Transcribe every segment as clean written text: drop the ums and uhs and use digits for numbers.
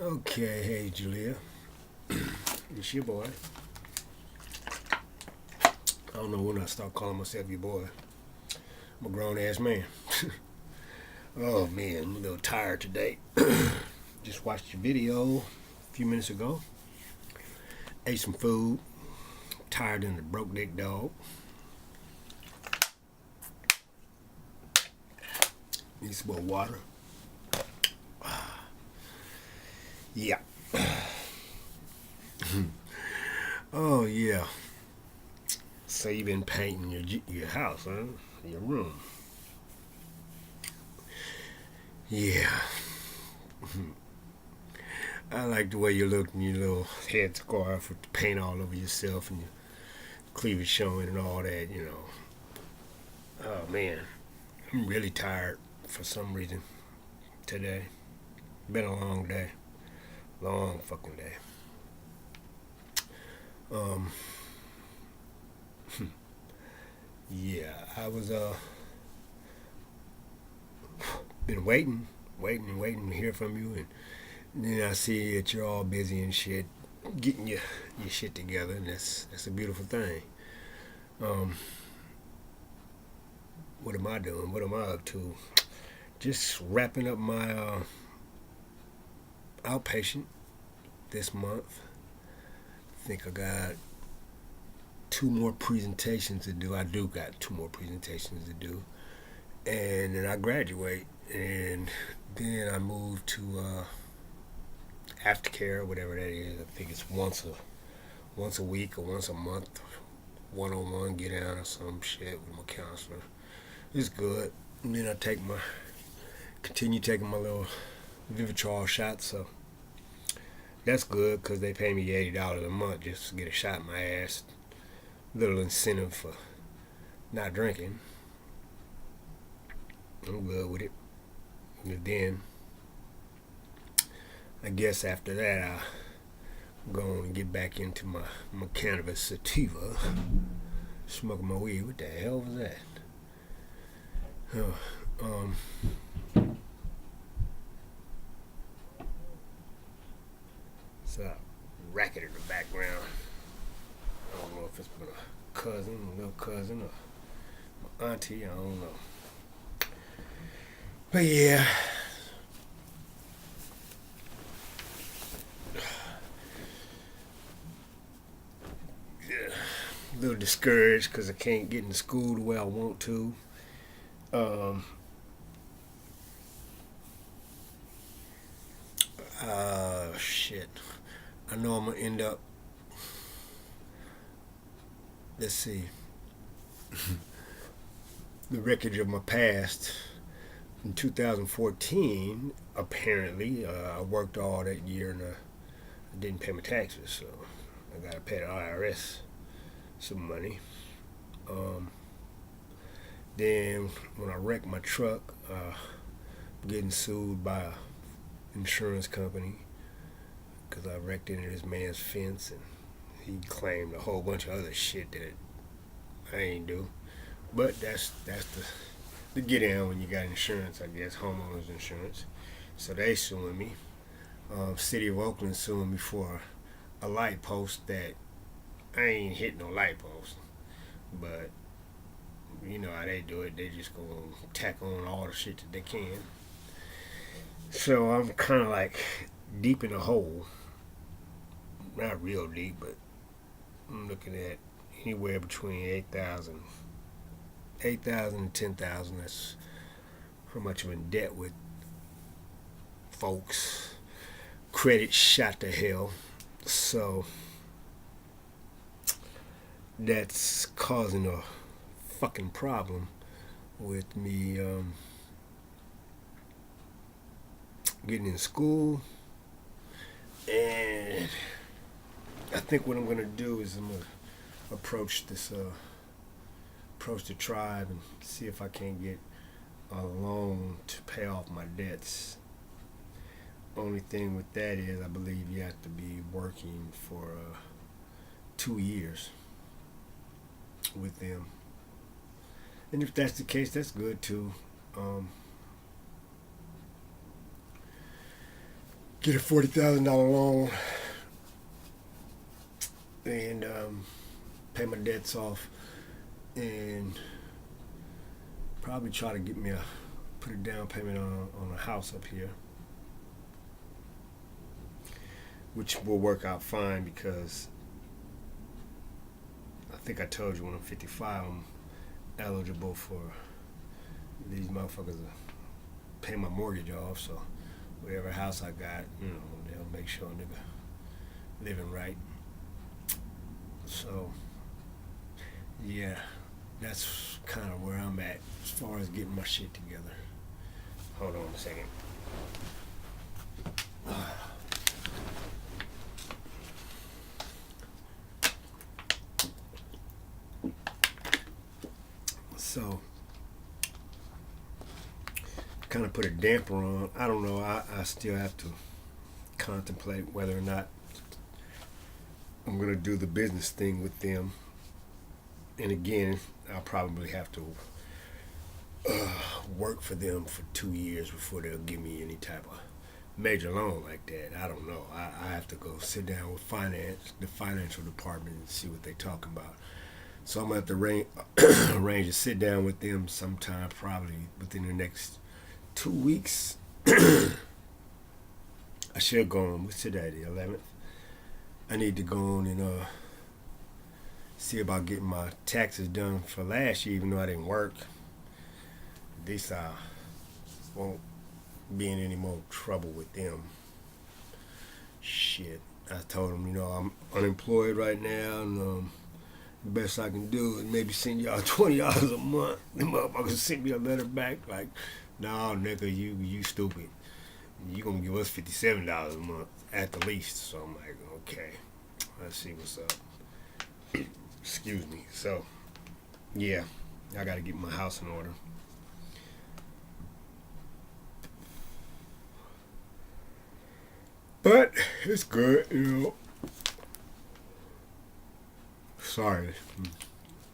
Okay, hey Julia, it's your boy. I don't know when I start calling myself your boy. I'm a grown ass man. Oh man, I'm a little tired today. Just watched your video a few minutes ago. Ate some food. Tired than a broke dick dog. Need some more water. Yeah. Oh yeah. So you've been painting your house, huh? Your room. Yeah. I like the way you look in your little headscarf with the paint all over yourself and your cleavage showing and all that. Oh man, I'm really tired for some reason today. Been a long day. Long fucking day. Um, yeah, I was been waiting to hear from you, and then I see that you're all busy and shit, getting your shit together, and that's a beautiful thing. Um, what am I doing? What am I up to? Just wrapping up my outpatient this month. I think I got two more presentations to do. I do got two more presentations to do, and then I graduate, and then I move to aftercare, whatever that is. I think it's once a week or once a month, 1-on-1 get down or some shit with my counselor. It's good. And then I continue taking my little Vivitrol shots, so that's good because they pay me $80 a month just to get a shot in my ass. Little incentive for not drinking. I'm good with it. And then I guess after that I'm going to get back into my cannabis sativa. Smoking my weed. What the hell was that? Oh, it's a racket in the background. I don't know if it's been a cousin, a little cousin, or my auntie. I don't know. But yeah. A little discouraged because I can't get into school the way I want to. Shit. I know I'm gonna end up. Let's see. The wreckage of my past. In 2014, apparently, I worked all that year and I didn't pay my taxes, so I gotta pay the IRS some money. Then when I wrecked my truck, getting sued by an insurance company because I wrecked into this man's fence and he claimed a whole bunch of other shit that I ain't do. But that's the get down when you got insurance, I guess, homeowners insurance. So they suing me. City of Oakland suing me for a light post that I ain't hit no light post. But you know how they do it. They just go tack on all the shit that they can. So I'm kind of like deep in a hole. Not real deep, but I'm looking at anywhere between 8,000 and 10,000. That's how much I'm in debt with folks. Credit shot to hell. So that's causing a fucking problem with me getting in school. And I think what I'm gonna do is I'm gonna approach the tribe and see if I can't get a loan to pay off my debts. Only thing with that is I believe you have to be working for 2 years with them. And if that's the case, that's good too. get a $40,000 loan and pay my debts off, and probably try to get me put a down payment on a house up here, which will work out fine because I think I told you when I'm 55 I'm eligible for these motherfuckers to pay my mortgage off, so whatever house I got, they'll make sure a nigga living right. So yeah, that's kind of where I'm at as far as getting my shit together. Hold on a second. So kind of put a damper on. I don't know. I still have to contemplate whether or not I'm gonna do the business thing with them. And again, I'll probably have to work for them for 2 years before they'll give me any type of major loan like that. I don't know. I have to go sit down with the financial department, and see what they're talking about. So I'm gonna have to arrange to sit down with them sometime, probably within the next 2 weeks. I should go on. What's today? The 11th. I need to go on and see about getting my taxes done for last year, even though I didn't work. At least I won't be in any more trouble with them. Shit. I told them, I'm unemployed right now, and the best I can do is maybe send y'all $20 a month. The motherfuckers sent me a letter back like, no, nigga, you stupid. You gonna give us $57 a month at the least. So I'm like, okay, let's see what's up. Excuse me. So, yeah, I gotta get my house in order. But it's good, Sorry, I'm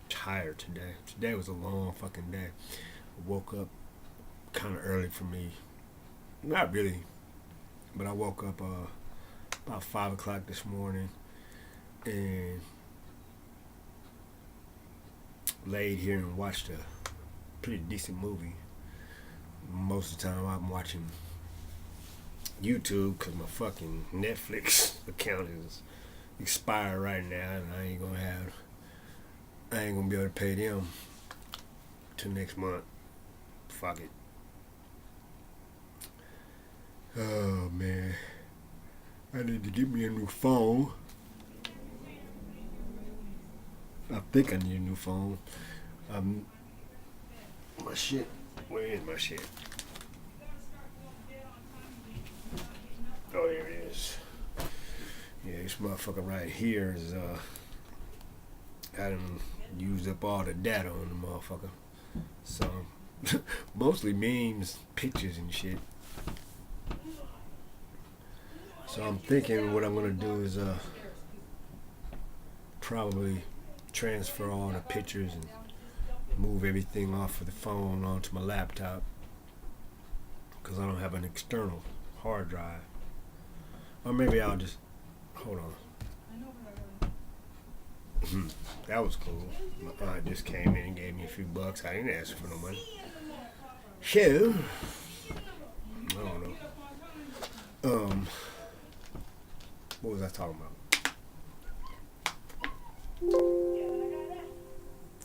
tired today. Today was a long fucking day. I woke up kind of early for me. Not really, but I woke up about 5 o'clock this morning and laid here and watched a pretty decent movie. Most of the time I'm watching YouTube because my fucking Netflix account is expired right now, and I ain't gonna be able to pay them till next month. Fuck it. Oh man, I need to get me a new phone. I think I need a new phone. My shit. Where is my shit? Oh, here it is. Yeah, this motherfucker right here is I done used up all the data on the motherfucker. So mostly memes, pictures and shit. So I'm thinking what I'm gonna do is probably transfer all the pictures and move everything off of the phone onto my laptop, because I don't have an external hard drive. Or maybe I'll just hold on. That was cool. My aunt just came in and gave me a few bucks. I didn't ask for no money. So I don't know. What was I talking about?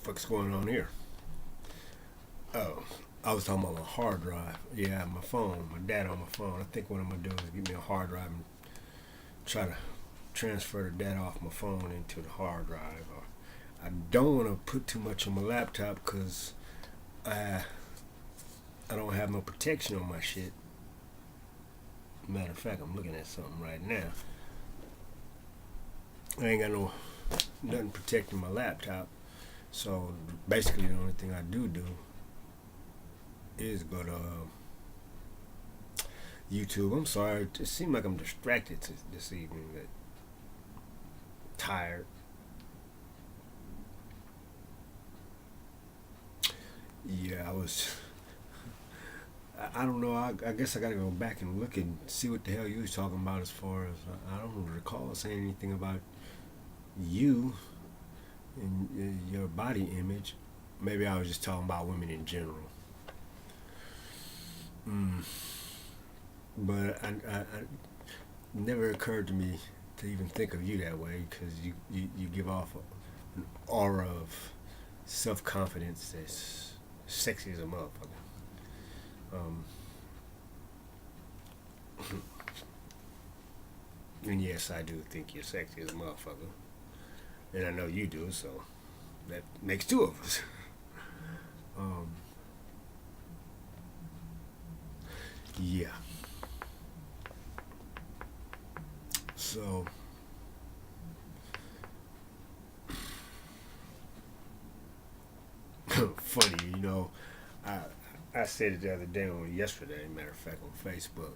What's going on here? Oh, I was talking about my hard drive. Yeah, my phone, my data on my phone. I think what I'm gonna do is get me a hard drive and try to transfer the data off my phone into the hard drive. I don't want to put too much on my laptop because I don't have no protection on my shit. Matter of fact, I'm looking at something right now. I ain't got nothing protecting my laptop. So basically the only thing I do is go to YouTube. I'm sorry, it just seems like I'm distracted this evening. Tired. Yeah, I don't know. I guess I gotta go back and look and see what the hell you was talking about as far as I don't recall saying anything about you and your body image. Maybe I was just talking about women in general. Mm. But I never occurred to me to even think of you that way because you give off an aura of self confidence that's sexy as a motherfucker. Um, and yes, I do think you're sexy as a motherfucker, and I know you do, so that makes two of us. Um, yeah. So funny, I I said it the other day on yesterday, matter of fact, on Facebook.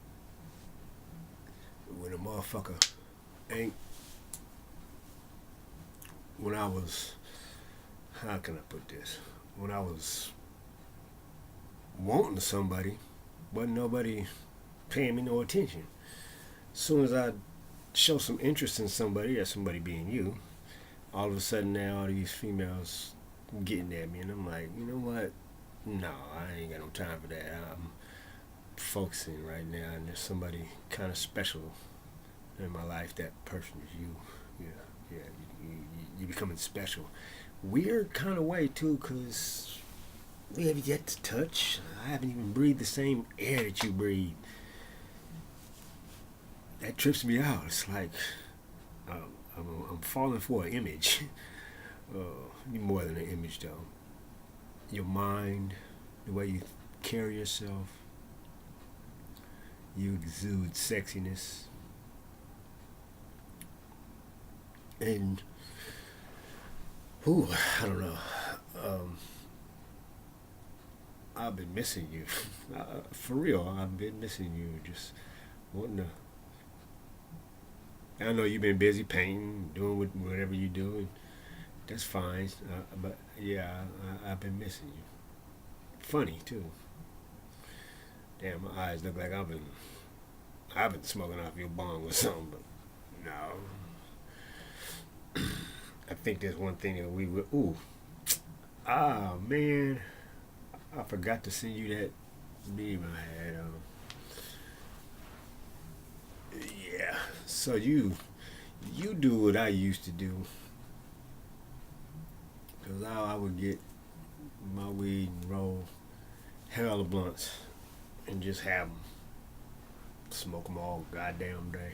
When a motherfucker ain't when I was how can I put this? When I was wanting somebody, wasn't nobody paying me no attention. As soon as I show some interest in somebody, or somebody being you, all of a sudden now all these females getting at me, and I'm like, you know what? No, I ain't got no time for that. I'm focusing right now, and there's somebody kind of special in my life. That person is you. Yeah, you becoming special. Weird kind of way too, cause we have yet to touch. I haven't even breathed the same air that you breathe. That trips me out. It's like I'm falling for an image. More than an image, though. Your mind, the way you carry yourself, you exude sexiness, and I don't know. I've been missing you. For real, I've been missing you. Just wanting to. I know you've been busy painting, doing whatever you do, and that's fine. But yeah, I've been missing you. Funny too. Damn, my eyes look like I've been smoking off your bong or something. But no, I think there's one thing that we would. Ooh, man, I forgot to send you that meme I had. Yeah. So you do what I used to do. Cause I would get my weed and roll hella blunts and just have them, smoke them all goddamn day.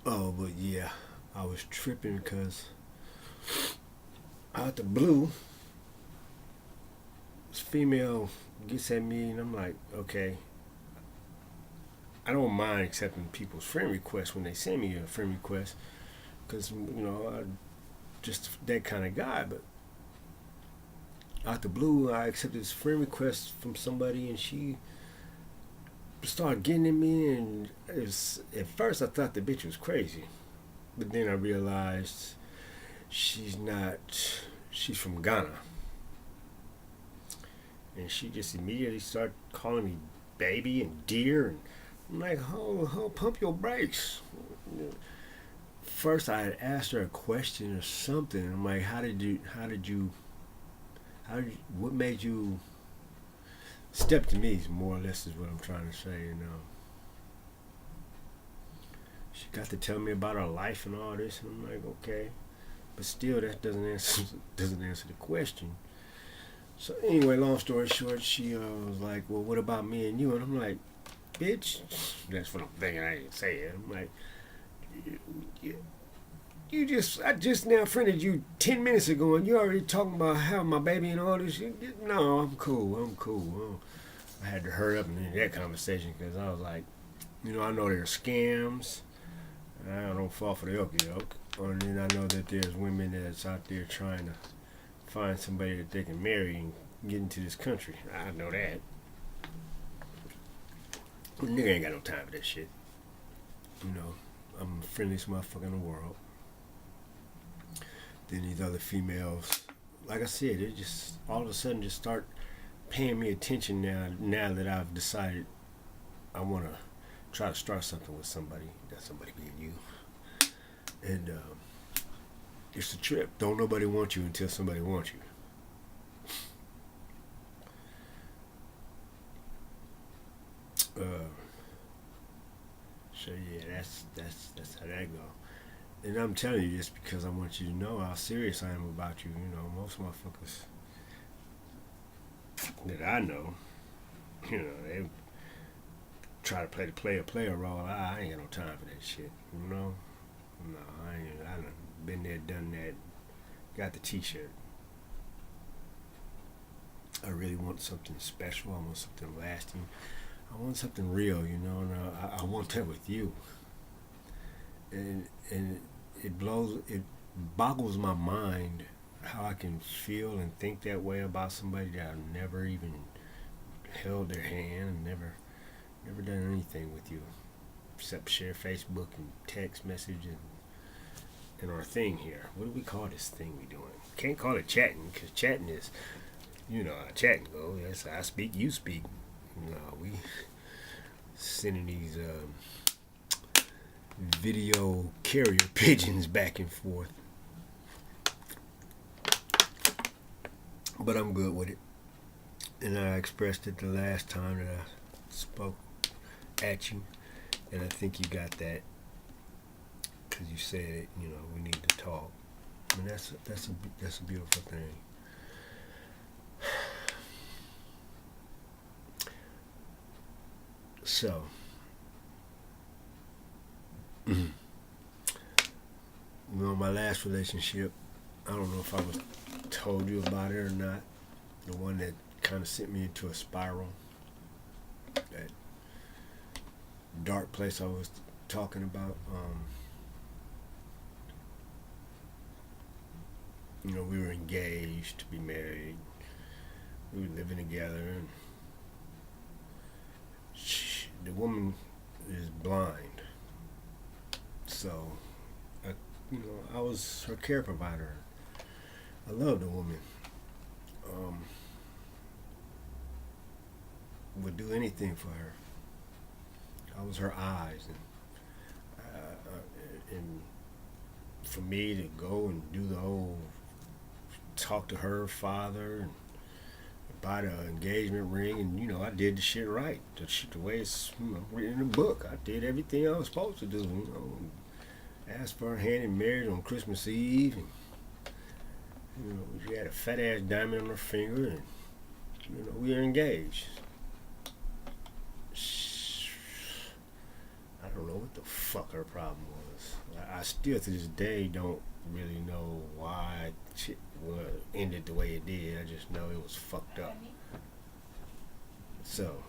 Oh, but yeah, I was tripping because out the blue, this female gets at me and I'm like, okay, I don't mind accepting people's friend requests when they send me a friend request because, I just that kind of guy. But out the blue, I accepted this friend request from somebody and she started getting at me, and at first I thought the bitch was crazy. But then I realized she's from Ghana. And she just immediately started calling me baby and dear, and I'm like, pump your brakes. First, I had asked her a question or something. I'm like, what made you step to me? More or less is what I'm trying to say. She got to tell me about her life and all this, and I'm like, okay, but still, that doesn't answer the question. So anyway, long story short, she was like, well, what about me and you? And I'm like, bitch, that's what I'm thinking. I didn't say it. I'm like, I just now friended you 10 minutes ago, and you already talking about having my baby and all this. No, I'm cool. I had to hurry up and end that conversation because I was like, I know there are scams. I don't fall for the okie doke. And then I know that there's women that's out there trying to find somebody that they can marry and get into this country. I know that. But nigga ain't got no time for that shit. I'm the friendliest motherfucker in the world. Then these other females, like I said, they just all of a sudden just start paying me attention now that I've decided I want to try to start something with somebody. That somebody being you. And it's a trip. Don't nobody want you until somebody wants you. So yeah, that's how that go. And I'm telling you this because I want you to know how serious I am about you. You know, most motherfuckers that I know, you know, they try to play the player role. I ain't got no time for that shit. You know, no, I ain't. I done been there, done that. Got the T-shirt. I really want something special. I want something lasting. I want something real, you know, and I want that with you. And it boggles my mind how I can feel and think that way about somebody that I've never even held their hand and never done anything with you except share Facebook and text message and our thing here. What do we call this thing we doing? Can't call it chatting because chatting is, you know how chatting goes. Yes, I speak, you speak. No, we sending these video carrier pigeons back and forth. But I'm good with it. And I expressed it the last time that I spoke at you. And I think you got that. Because you said, you know, we need to talk. I mean, that's a beautiful thing. So, you know, my last relationship, I don't know if I was told you about it or not. The one that kind of sent me into a spiral. That dark place I was talking about. You know, we were engaged to be married. We were living together, and the woman is blind. So, I was her care provider. I loved the woman. Would do anything for her. I was her eyes, and for me to go and do the whole talk to her father and buy the engagement ring, and you know, I did the shit right, the way it's, you know, written in the book. I did everything I was supposed to do. You know, asked for her hand in marriage on Christmas Eve, and you know, she had a fat ass diamond on her finger, and you know, we were engaged. I don't know what the fuck her problem was. I still to this day don't really know why shit ended the way it did. I just know it was fucked up. So,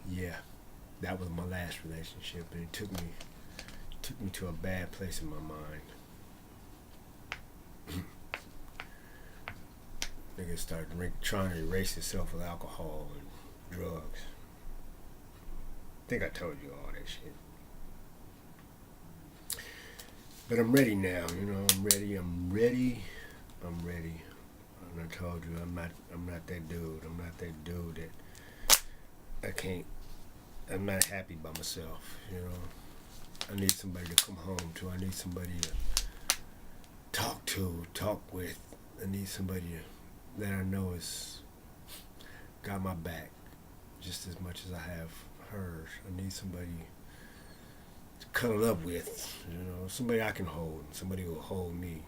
yeah, that was my last relationship, and it took me to a bad place in my mind. Nigga started trying to erase himself with alcohol and drugs. I think I told you all that shit. But I'm ready now, you know, I'm ready. And I told you I'm not that dude. I'm not that dude that I'm not happy by myself, you know. I need somebody to come home to. I need somebody to talk with. I need somebody that I know has got my back just as much as I have hers. I need somebody to cuddle up with, you know, somebody I can hold, somebody who will hold me,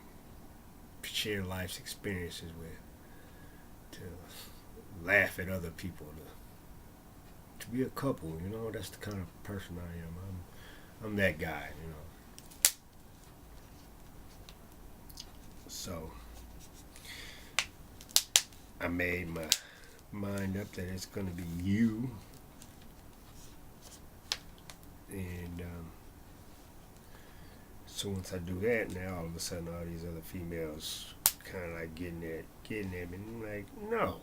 share life's experiences with, to laugh at other people, to be a couple, you know. That's the kind of person I am. I'm that guy, you know. So I made my mind up that it's gonna be you, and so once I do that, now all of a sudden all these other females kind of like getting at me, and I'm like, no,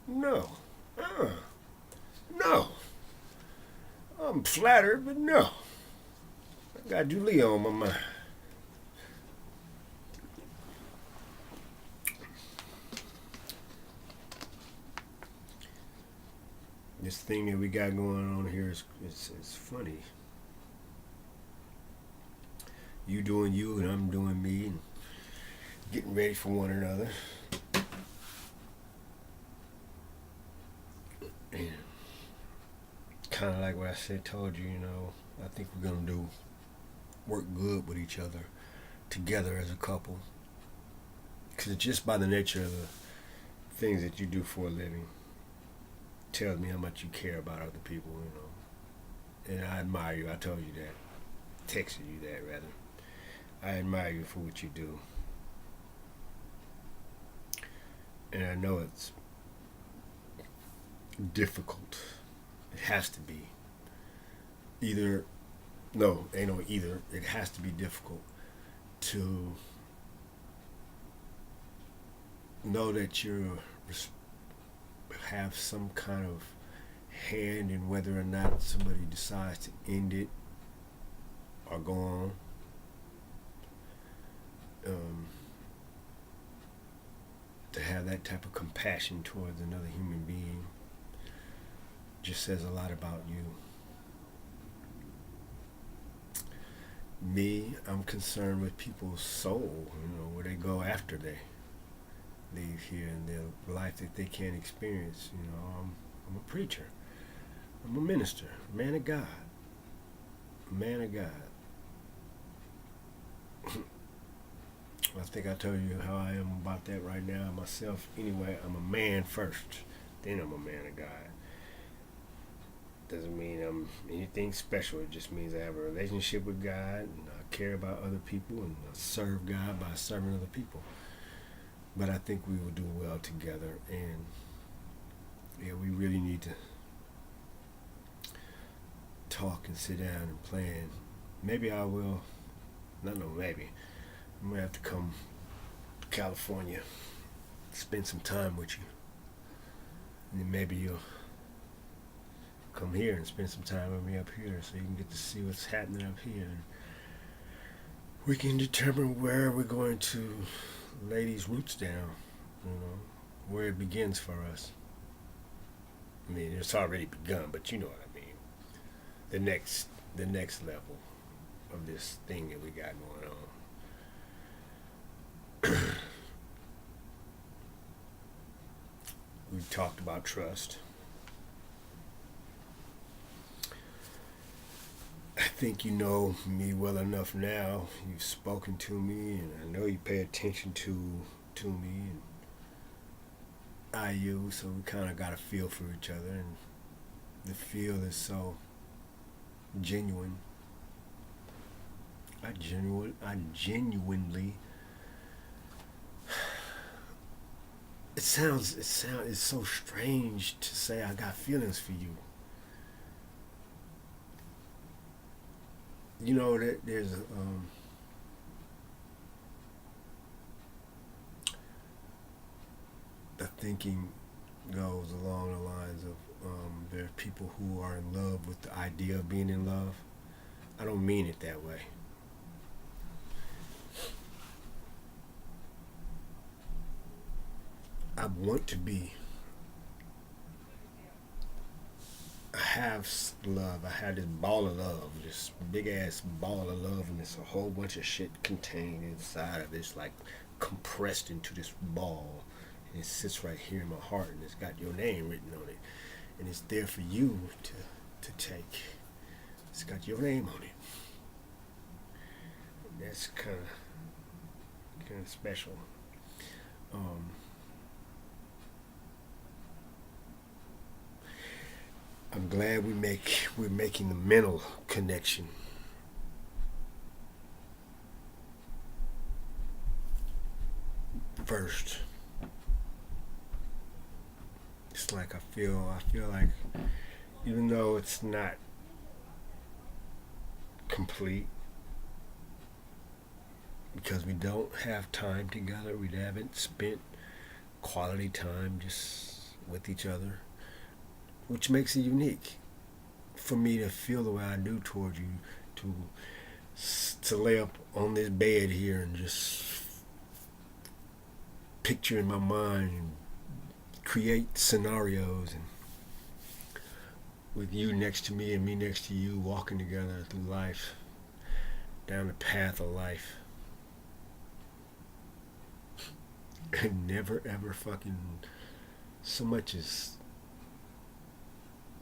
no. I'm flattered, but no. I got Julia on my mind. this thing that we got going on here is it's funny. You doing you and I'm doing me and getting ready for one another. And kind of like what I told you, I think we're going to work good with each other together as a couple. Because just by the nature of the things that you do for a living tells me how much you care about other people, And I admire you. I told you that. Texted you that, rather. I admire you for what you do. And I know it's difficult. It has to be. Ain't no either. It has to be difficult to know that you have some kind of hand in whether or not somebody decides to end it or go on. To have that type of compassion towards another human being just says a lot about you. Me, I'm concerned with people's soul, where they go after they leave here and their life that they can't experience. I'm a preacher. I'm a minister, man of God. Man of God. I think I told you how I am about that right now myself. Anyway, I'm a man first, then I'm a man of God. Doesn't mean I'm anything special. It just means I have a relationship with God and I care about other people and I serve God by serving other people. But I think we will do well together, and we really need to talk and sit down and plan. Maybe I will. Maybe. I'm going to have to come to California, spend some time with you. And then maybe you'll come here and spend some time with me up here so you can get to see what's happening up here. And we can determine where we're going to lay these roots down, where it begins for us. I mean, it's already begun, but you know what I mean. The next level of this thing that we got going on. We talked about trust. I think you know me well enough now. You've spoken to me, and I know you pay attention to me, and you. So we kind of got a feel for each other, and the feel is so genuine. I genuinely. It's so strange to say I got feelings for you. There's the thinking goes along the lines of there are people who are in love with the idea of being in love. I don't mean it that way. I want to be. I have love. I have this ball of love, this big ass ball of love, and there's a whole bunch of shit contained inside of this, like compressed into this ball. And it sits right here in my heart, and it's got your name written on it, and it's there for you to take. It's got your name on it. And that's kind of special. I'm glad we're making the mental connection. First. It's like I feel like even though it's not complete because we don't have time together, we haven't spent quality time just with each other, which makes it unique for me to feel the way I do toward you, to lay up on this bed here and just picture in my mind and create scenarios and with you next to me and me next to you, walking together through life, down the path of life. And never ever fucking so much as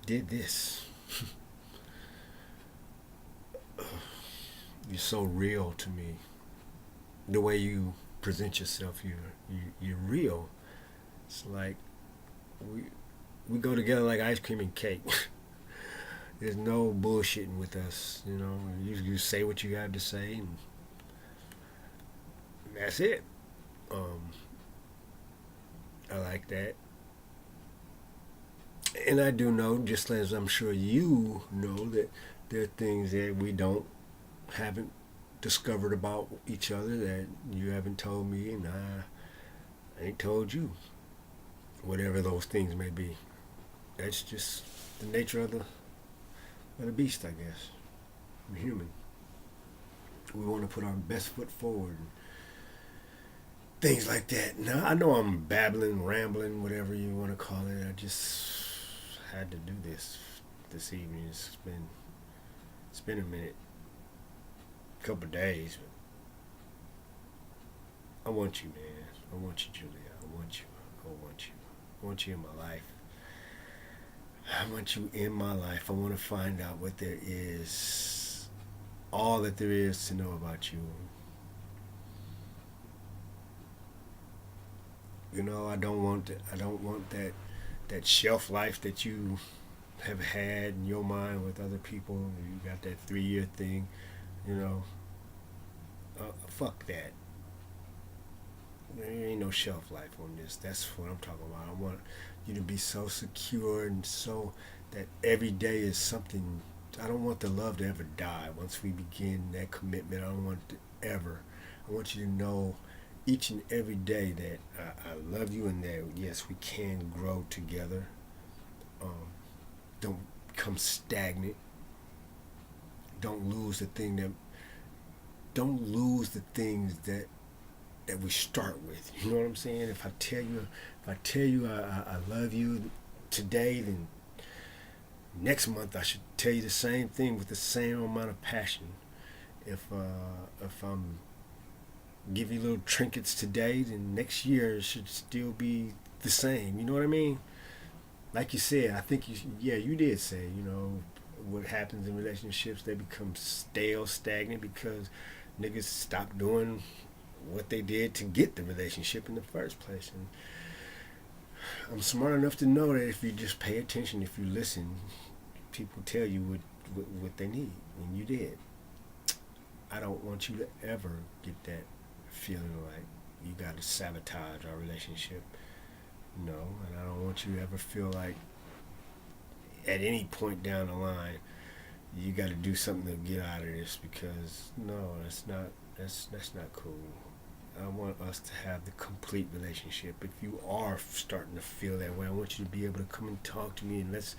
did this. You're so real to me. The way you present yourself, you're real. It's like we go together like ice cream and cake. There's no bullshitting with us, you know. You say what you got to say, and that's it. I like that, and I do know, just as I'm sure you know, that there are things that we haven't discovered about each other that you haven't told me, and I ain't told you. Whatever those things may be, that's just the nature of the beast, I guess. We're human. We want to put our best foot forward. And things like that. Now, I know I'm babbling, rambling, whatever you want to call it. I just had to do this evening. It's been a minute, a couple of days. But I want you, man. I want you, Julia. I want you. I want you. I want you in my life. I want you in my life. I want to find out what there is, all that there is to know about you. You know, I don't want that shelf life that you have had in your mind with other people. You got that 3-year thing, you know. Fuck that. There ain't no shelf life on this. That's what I'm talking about. I want you to be so secure and so that every day is something. I don't want the love to ever die once we begin that commitment. I don't want it to ever. I want you to know each and every day that I love you and that, yes, we can grow together. Don't become stagnant. Don't lose the things that we start with. You know what I'm saying? If I tell you I love you today, then next month I should tell you the same thing with the same amount of passion. If I'm give you little trinkets today, then next year it should still be the same. You know what I mean? Like you said, I think you did say, you know, what happens in relationships, they become stale, stagnant because niggas stop doing what they did to get the relationship in the first place. And I'm smart enough to know that if you just pay attention, if you listen, people tell you what they need, and you did. I don't want you to ever get that feeling like you got to sabotage our relationship. No, and I don't want you to ever feel like at any point down the line you got to do something to get out of this, because no, that's not cool. I want us to have the complete relationship. If you are starting to feel that way, I want you to be able to come and talk to me, and let's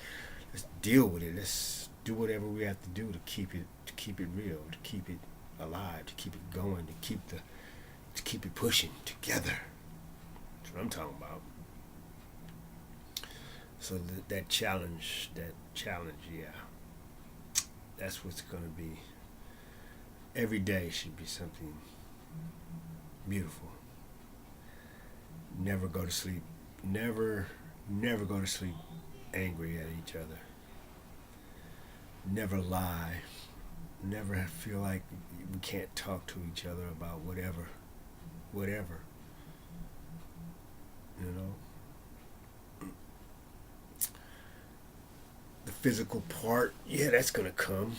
deal with it. Let's do whatever we have to do to keep it real, to keep it alive, to keep it going, to keep it pushing together. That's what I'm talking about. So that challenge, yeah, that's what's going to be. Every day should be something beautiful. Never go to sleep. Never go to sleep angry at each other. Never lie. Never feel like we can't talk to each other about whatever. You know? The physical part, yeah, that's gonna come.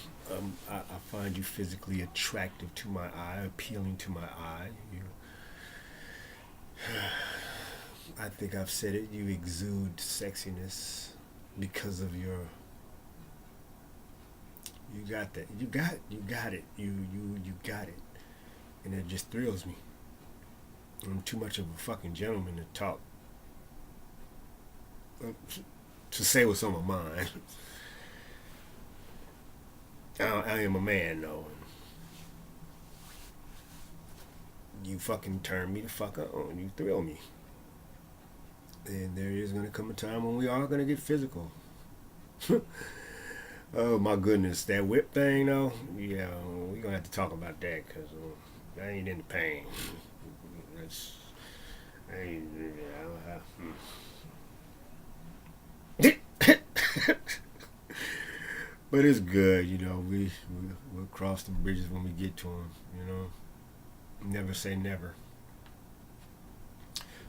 I find you physically attractive to my eye, appealing to my eye. I think I've said it. You exude sexiness because of your. You got that. You got it. You got it, and it just thrills me. I'm too much of a fucking gentleman to talk. To say what's on my mind. I am a man, though. You fucking turn me the fuck on. You thrill me. And there is going to come a time when we are going to get physical. Oh my goodness, that whip thing though. Yeah, we gonna have to talk about that because I ain't in the pain. That's I ain't. But it's good, you know. We'll cross the bridges when we get to them. You know, never say never.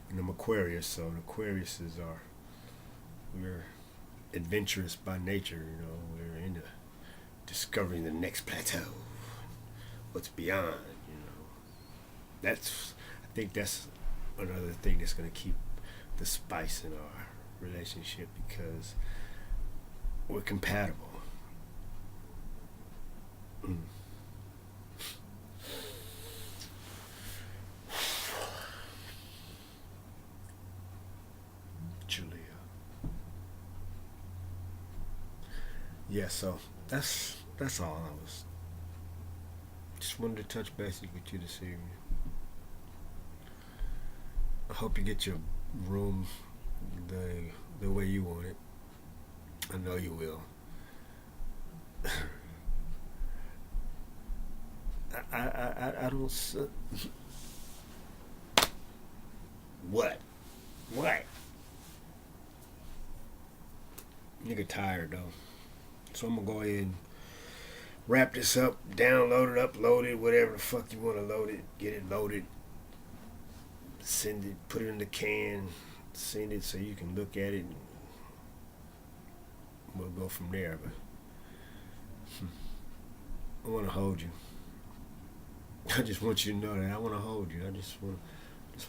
And I'm Aquarius, so the Aquariuses are we're adventurous by nature. You know, we're into discovering the next plateau, what's beyond. You know, that's I think that's another thing that's gonna keep the spice in our relationship because we're compatible. Mm. Julia. Yeah, so that's all I was. Just wanted to touch base with you this evening. I hope you get your room the way you want it. I know you will. I don't. What? What? Nigga tired though. So I'm gonna go ahead and wrap this up, download it, upload it, whatever the fuck you wanna load it, get it loaded, send it, put it in the can, send it so you can look at it and we'll go from there. But I wanna hold you. I just want you to know that I wanna hold you. I just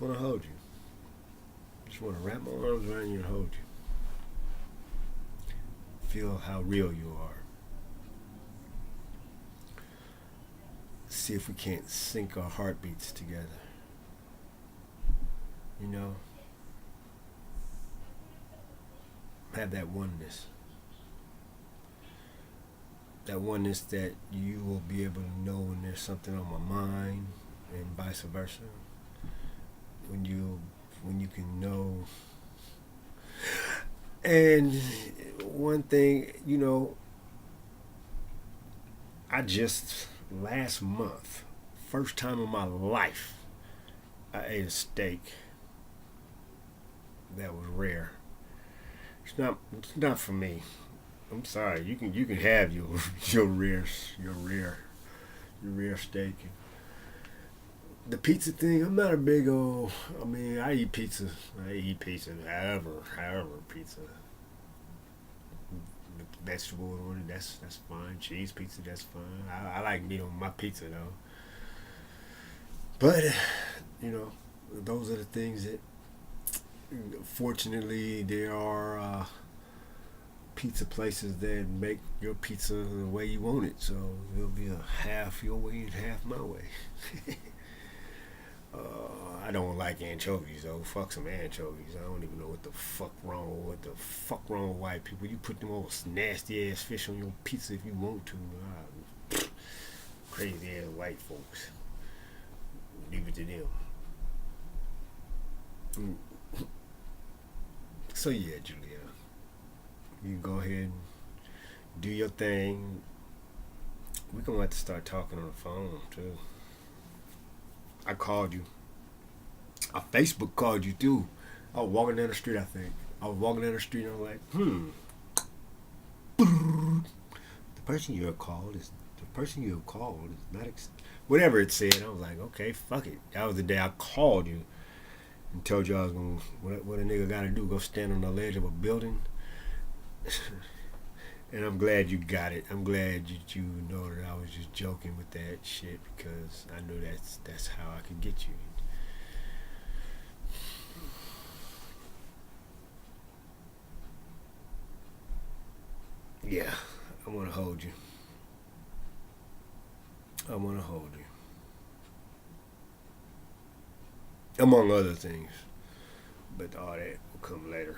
wanna hold you. Just wanna wrap my arms around you and hold you. Feel how real you are. See if we can't sync our heartbeats together. You know? Have that oneness. That oneness that you will be able to know when there's something on my mind and vice versa. When you can know. And one thing, you know, I just last month, first time in my life, I ate a steak that was rare. It's not for me. I'm sorry. You can have your rare steak. The pizza thing, I'm not a big old. I mean, I eat pizza. However, pizza. Vegetable on it, that's fine. Cheese pizza, that's fine. I like meat on my pizza though. But you know, those are the things that. Fortunately, there are pizza places that make your pizza the way you want it. So it'll be a half your way and half my way. I don't like anchovies though. Fuck some anchovies. I don't even know what the fuck wrong with white people. You put them old nasty ass fish on your pizza if you want to. Crazy ass white folks. Leave it to them. So yeah, Julia, you can go ahead and do your thing. We're gonna have to start talking on the phone too. I called you. I Facebook called you too. I was walking down the street, I think. I was walking down the street and I was like, The person you have called is not whatever it said. I was like, okay, fuck it. That was the day I called you and told you I was gonna what a nigga gotta do, go stand on the ledge of a building. And I'm glad you got it. I'm glad you know that I was just joking with that shit because I knew that's how I could get you. Yeah, I want to hold you. I want to hold you. Among other things. But all that will come later.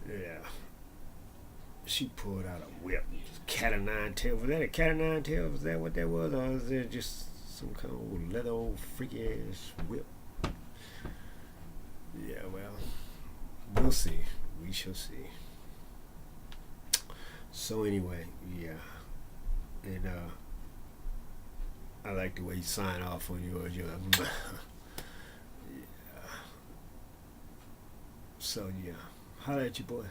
Yeah. She pulled out a whip. Cat o' nine tails. Was that a cat o' nine tails? Was that what that was? Or was it just some kind of old leather old freaky ass whip? Yeah, well, we'll see. We shall see. So anyway, yeah, and I like the way you sign off on yours. You're like, yeah. So yeah, holla at your boy.